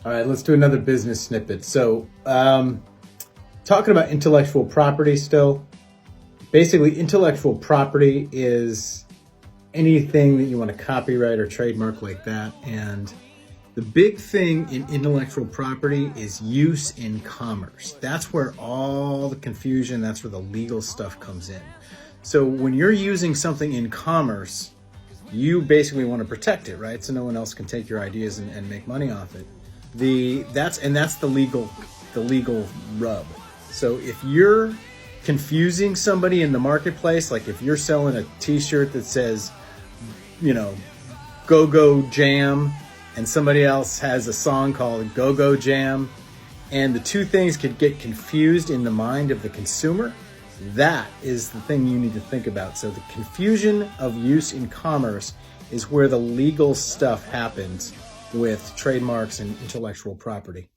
All right, let's do another business snippet. So, talking about intellectual property still, basically intellectual property is anything that you want to copyright or trademark like that. And the big thing in intellectual property is use in commerce. That's where all the confusion, that's where the legal stuff comes in. So when you're using something in commerce, you basically want to protect it, right? So no one else can take your ideas and make money off it. That's the legal rub. So if you're confusing somebody in the marketplace, like if you're selling a t-shirt that says, Go-Go Jam, and somebody else has a song called Go-Go Jam, and the two things could get confused in the mind of the consumer, that is the thing you need to think about. So the confusion of use in commerce is where the legal stuff happens with trademarks and intellectual property.